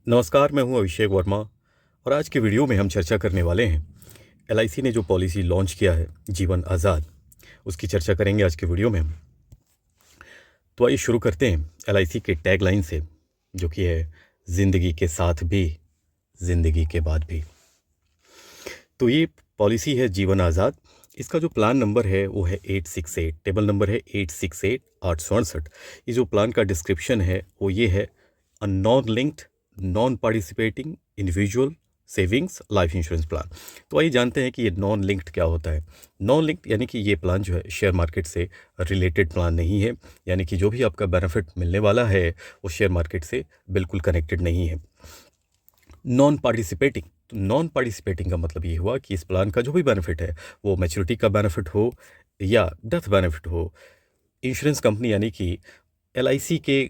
नमस्कार, मैं हूं अभिषेक वर्मा और आज की वीडियो में हम चर्चा करने वाले हैं एलआईसी ने जो पॉलिसी लॉन्च किया है जीवन आज़ाद, उसकी चर्चा करेंगे आज के वीडियो में हम। तो आइए शुरू करते हैं एलआईसी के टैगलाइन से, जो कि है ज़िंदगी के साथ भी, ज़िंदगी के बाद भी। तो ये पॉलिसी है जीवन आज़ाद। इसका जो प्लान नंबर है वो है 868, टेबल नंबर है 868 868। ये जो प्लान का डिस्क्रिप्शन है वो ये है: a non linked non participating individual savings life insurance plan. तो आइए जानते हैं कि ये नॉन लिंक्ड क्या होता है। नॉन लिंक्ड यानी कि ये प्लान जो है शेयर मार्केट से रिलेटेड प्लान नहीं है, यानी कि जो भी आपका बेनिफिट मिलने वाला है वो शेयर मार्केट से बिल्कुल कनेक्टेड नहीं है। नॉन पार्टिसिपेटिंग, तो नॉन पार्टिसिपेटिंग का मतलब ये हुआ कि इस प्लान का जो भी बेनिफिट है वो मैच्योरिटी का बेनिफिट हो या डेथ बेनिफिट हो, इंश्योरेंस कंपनी यानी कि एलआईसी के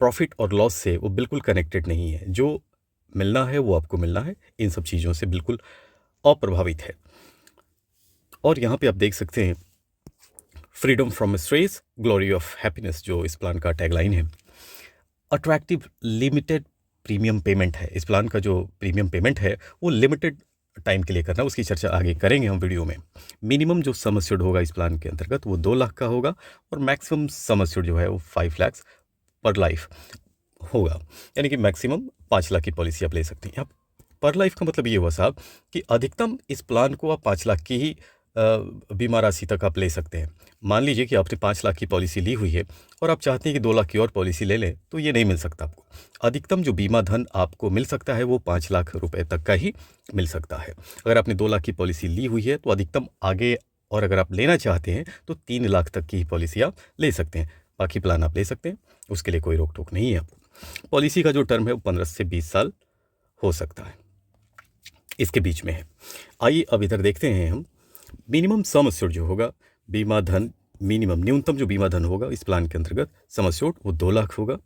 प्रॉफिट और लॉस से वो बिल्कुल कनेक्टेड नहीं है। जो मिलना है वो आपको मिलना है, इन सब चीज़ों से बिल्कुल अप्रभावित है। और यहाँ पे आप देख सकते हैं freedom from stress, glory of happiness, जो इस प्लान का टैगलाइन है। अट्रैक्टिव लिमिटेड प्रीमियम पेमेंट है। इस प्लान का जो प्रीमियम पेमेंट है वो लिमिटेड टाइम के लिए करना, उसकी चर्चा आगे करेंगे हम वीडियो में। मिनिमम जो सम एश्योर्ड होगा इस प्लान के अंतर्गत वो 2 लाख का होगा और मैक्सिमम सम एश्योर्ड जो है वो 5 लाख पर लाइफ होगा, यानी कि मैक्सिमम 5 लाख की पॉलिसी आप ले सकते हैं। अब पर लाइफ का मतलब ये हुआ साहब कि अधिकतम इस प्लान को आप 5 लाख की ही बीमा राशि तक आप ले सकते हैं। मान लीजिए कि आपने 5 लाख की पॉलिसी ली हुई है और आप चाहते हैं कि 2 लाख की और पॉलिसी ले लें, तो ये नहीं मिल सकता आपको। अधिकतम जो बीमा धन आपको मिल सकता है वो 5 लाख रुपए तक का ही मिल सकता है। अगर आपने 2 लाख की पॉलिसी ली हुई है तो अधिकतम आगे, और अगर आप लेना चाहते हैं तो 3 लाख तक की ही पॉलिसी आप ले सकते हैं। बाकी प्लान आप ले सकते हैं, उसके लिए कोई रोक टोक नहीं है आपको। पॉलिसी का जो टर्म है वो 15 से 20 साल हो सकता है, इसके बीच में है। आइए अब इधर देखते हैं हम मिनिमम सम एश्योर्ड जो होगा, बीमा धन मिनिमम, न्यूनतम जो बीमा धन होगा इस प्लान के अंतर्गत सम एश्योर्ड वो 2 लाख होगा।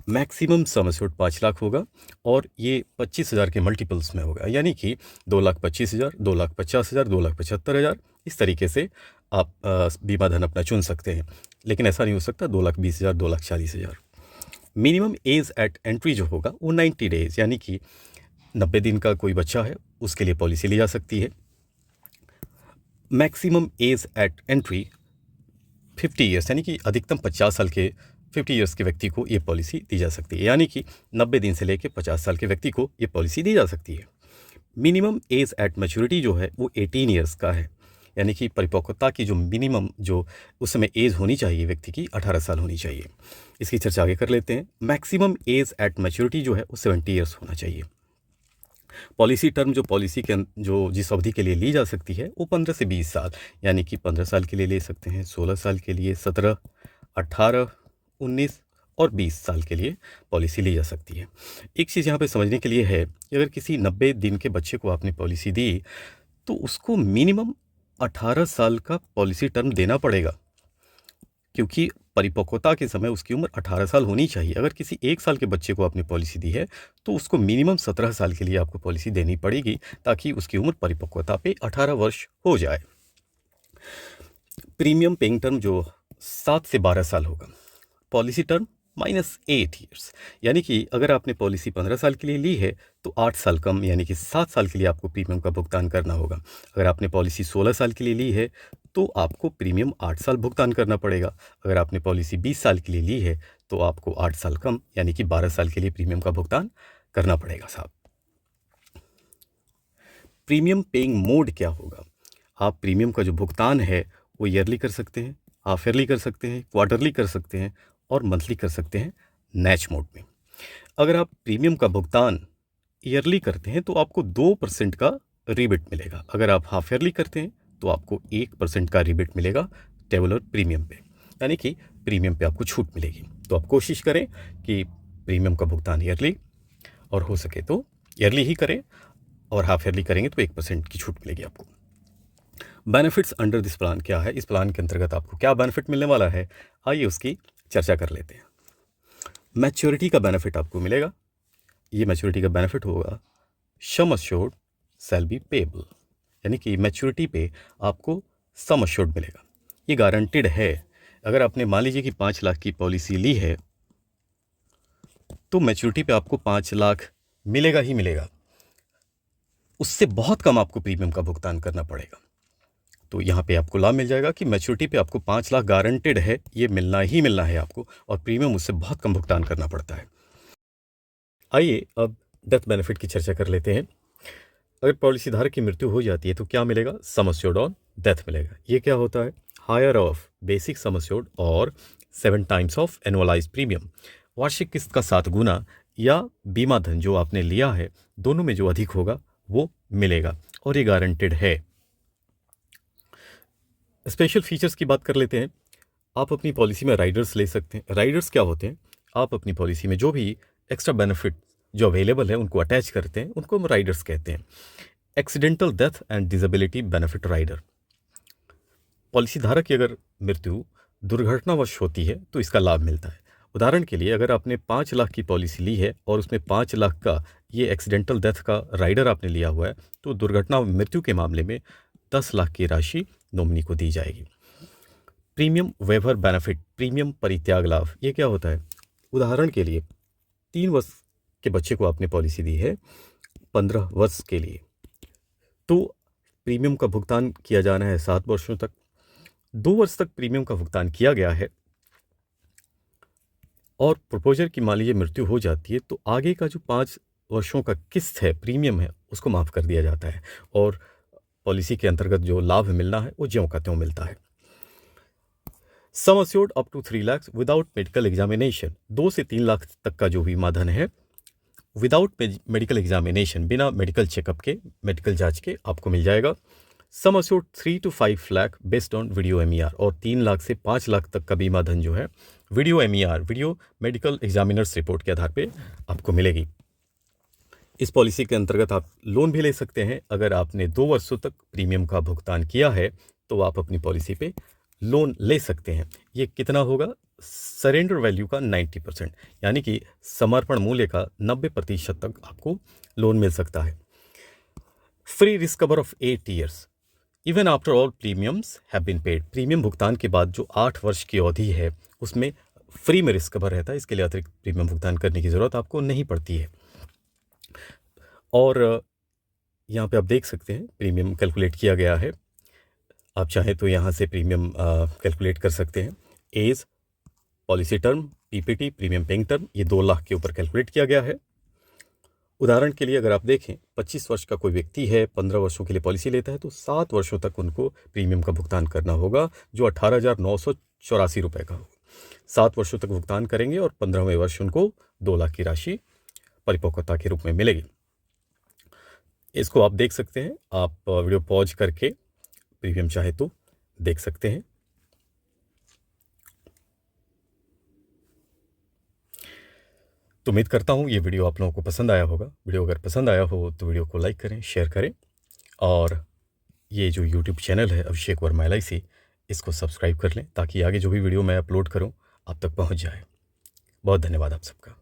मैक्सिमम सम एश्योर्ड 5 लाख होगा और ये 25,000 के मल्टीपल्स में होगा, यानी कि 2,25,000, 2,50,000, 2,75,000, इस तरीके से आप बीमा धन अपना चुन सकते हैं। लेकिन ऐसा नहीं हो सकता 2,20,000, 2,40,000। मिनिमम एज एट एंट्री जो होगा वो 90 डेज, यानी कि 90 दिन का कोई बच्चा है उसके लिए पॉलिसी ली जा सकती है। Maximum age eight entry 50 years, यानी कि अधिकतम 50 साल के 50 ईयर्स के व्यक्ति को ये पॉलिसी दी जा सकती है, यानी कि 90 दिन से लेकर 50 साल के व्यक्ति को ये पॉलिसी दी जा सकती है। मिनिमम एज एट मैच्योरिटी जो है वो 18 ईयर्स का है, यानी कि परिपक्वता की जो मिनिमम जो उस समय एज होनी चाहिए व्यक्ति की 18 साल होनी चाहिए। इसकी चर्चा आगे कर लेते हैं। मैक्सिमम एज एट मैच्योरिटी जो है वो 70 ईयर्स होना चाहिए। पॉलिसी टर्म जो पॉलिसी के जो जिस अवधि के लिए ली जा सकती है वो 15 से 20 साल, यानी कि 15 साल के लिए ले सकते हैं, 16 साल के लिए, 17, 18, 19 और 20 साल के लिए पॉलिसी ली जा सकती है। एक चीज़ यहाँ पे समझने के लिए है कि अगर किसी 90 दिन के बच्चे को आपने पॉलिसी दी तो उसको मिनिमम 18 साल का पॉलिसी टर्म देना पड़ेगा, क्योंकि परिपक्वता के समय उसकी उम्र 18 साल होनी चाहिए। अगर किसी 1 साल के बच्चे को आपने पॉलिसी दी है तो उसको मिनिमम 17 साल के लिए आपको पॉलिसी देनी पड़ेगी, ताकि उसकी उम्र परिपक्वता पे 18 वर्ष हो जाए। प्रीमियम पेइंग टर्म जो 7 से 12 साल होगा। पॉलिसी टर्म -8 ईयर्स, यानी कि अगर आपने पॉलिसी 15 साल के लिए ली है तो 8 साल कम, यानी कि 7 साल के लिए आपको प्रीमियम का भुगतान करना होगा। अगर आपने पॉलिसी 16 साल के लिए ली है तो आपको प्रीमियम 8 साल भुगतान करना पड़ेगा। अगर आपने पॉलिसी 20 साल के लिए ली है तो आपको 8 साल कम, यानी कि 12 साल के लिए प्रीमियम का भुगतान करना पड़ेगा साहब। प्रीमियम पेइंग मोड क्या होगा? आप प्रीमियम का जो भुगतान है वो ईयरली कर सकते हैं, हाफ ईयरली कर सकते हैं, क्वार्टरली कर सकते हैं और मंथली कर सकते हैं नैच मोड में। अगर आप प्रीमियम का भुगतान ईयरली करते हैं तो आपको 2% का रिबेट मिलेगा। अगर आप हाफ ईयरली करते हैं तो आपको 1% का रिबेट मिलेगा टेबुलर प्रीमियम पे, यानी कि प्रीमियम पे आपको छूट मिलेगी। तो आप कोशिश करें कि प्रीमियम का भुगतान ईयरली, और हो सके तो ईयरली ही करें, और हाफ ईयरली करेंगे तो 1% की छूट मिलेगी आपको। बेनिफिट्स अंडर दिस प्लान क्या है? इस प्लान के अंतर्गत आपको क्या बेनिफिट मिलने वाला है, आइए उसकी चर्चा कर लेते हैं। मैच्योरिटी का बेनिफिट आपको मिलेगा। ये मैच्योरिटी का बेनिफिट होगा sum assured shall be payable, यानी कि मैच्योरिटी पे आपको सम अश्योर्ड मिलेगा। ये गारंटेड है। अगर आपने मान लीजिए कि 5 लाख की पॉलिसी ली है तो मैच्योरिटी पे आपको 5 लाख मिलेगा ही मिलेगा, उससे बहुत कम आपको प्रीमियम का भुगतान करना पड़ेगा। तो यहाँ पे आपको लाभ मिल जाएगा कि मैच्योरिटी पे आपको 5 लाख गारंटेड है, ये मिलना ही मिलना है आपको, और प्रीमियम उससे बहुत कम भुगतान करना पड़ता है। आइए अब डेथ बेनिफिट की चर्चा कर लेते हैं। अगर पॉलिसी धारक की मृत्यु हो जाती है तो क्या मिलेगा? सम एश्योर्ड ऑन डेथ मिलेगा। ये क्या होता है? Higher of basic sum assured और 7 टाइम्स ऑफ एनुअलाइज प्रीमियम। वार्षिक किस्त का 7 गुना या बीमा धन जो आपने लिया है, दोनों में जो अधिक होगा वो मिलेगा, और ये गारंटेड है। स्पेशल फीचर्स की बात कर लेते हैं। आप अपनी पॉलिसी में राइडर्स ले सकते हैं। राइडर्स क्या होते हैं? आप अपनी पॉलिसी में जो भी एक्स्ट्रा बेनिफिट जो अवेलेबल है उनको अटैच करते हैं, उनको हम राइडर्स कहते हैं। Accidental death and disability benefit rider. Policy धारक की अगर मृत्यु दुर्घटनावश होती है तो इसका लाभ मिलता है। उदाहरण के लिए, अगर आपने 5 लाख की पॉलिसी ली है और उसमें 5 लाख का ये एक्सीडेंटल डेथ का राइडर आपने लिया हुआ है, तो दुर्घटना मृत्यु के मामले में 10 लाख की राशि नॉमिनी को दी जाएगी। प्रीमियम वेवर बेनिफिट, प्रीमियम परित्याग लाभ, ये क्या होता है? उदाहरण के लिए 3 वर्ष के बच्चे को आपने पॉलिसी दी है 15 वर्ष के लिए, तो प्रीमियम का भुगतान किया जाना है 7 वर्षों तक। 2 वर्ष तक प्रीमियम का भुगतान किया गया है और प्रपोजर की मान लीजिए मृत्यु हो जाती है, तो आगे का जो 5 वर्षों का किस्त है, प्रीमियम है, उसको माफ़ कर दिया जाता है, और पॉलिसी के अंतर्गत जो लाभ मिलना है वो ज्यों का त्यों मिलता है। Sum assured up to 3 lakh without medical examination. 2 से 3 लाख तक का जो बीमा धन है विदाउट मेडिकल एग्जामिनेशन, बिना मेडिकल चेकअप के, मेडिकल जांच के आपको मिल जाएगा। Sum assured 3 to 5 lakh based on video MER, और 3 लाख से 5 लाख तक का बीमा धन जो है video MER, video medical examiners report के आधार पे आपको मिलेगी। इस पॉलिसी के अंतर्गत आप लोन भी ले सकते हैं। अगर आपने 2 वर्षों तक प्रीमियम का भुगतान किया है तो आप अपनी पॉलिसी पे लोन ले सकते हैं। ये कितना होगा? सरेंडर वैल्यू का 90%, यानी कि समर्पण मूल्य का 90% तक आपको लोन मिल सकता है। Free risk cover of 8 years even after all premiums have been paid. Premium भुगतान के बाद जो 8 वर्ष की अवधि है उसमें फ्री में रिस्क कवर रहता है। इसके लिए अतिरिक्त प्रीमियम भुगतान करने की ज़रूरत आपको नहीं पड़ती है। और यहाँ पे आप देख सकते हैं प्रीमियम कैलकुलेट किया गया है। आप चाहें तो यहाँ से प्रीमियम कैलकुलेट कर सकते हैं। Age, policy term, PPT, premium paying term, ये 2 लाख के ऊपर कैलकुलेट किया गया है। उदाहरण के लिए अगर आप देखें 25 वर्ष का कोई व्यक्ति है, 15 वर्षों के लिए पॉलिसी लेता है, तो 7 वर्षों तक उनको प्रीमियम का भुगतान करना होगा, जो 18,984 रुपये का होगा। 7 वर्षों तक भुगतान करेंगे और 15वें वर्ष उनको 2 लाख की राशि परिपक्वता के रूप में मिलेगी। इसको आप देख सकते हैं। आप वीडियो पॉज करके प्रीमियम चाहे तो देख सकते हैं। तो उम्मीद करता हूँ ये वीडियो आप लोगों को पसंद आया होगा। वीडियो अगर पसंद आया हो तो वीडियो को लाइक करें, शेयर करें, और ये जो यूट्यूब चैनल है अभिषेक वर्मा LIC, इसको सब्सक्राइब कर लें ताकि आगे जो भी वीडियो मैं अपलोड करूँ आप तक पहुँच जाए। बहुत धन्यवाद आप सबका।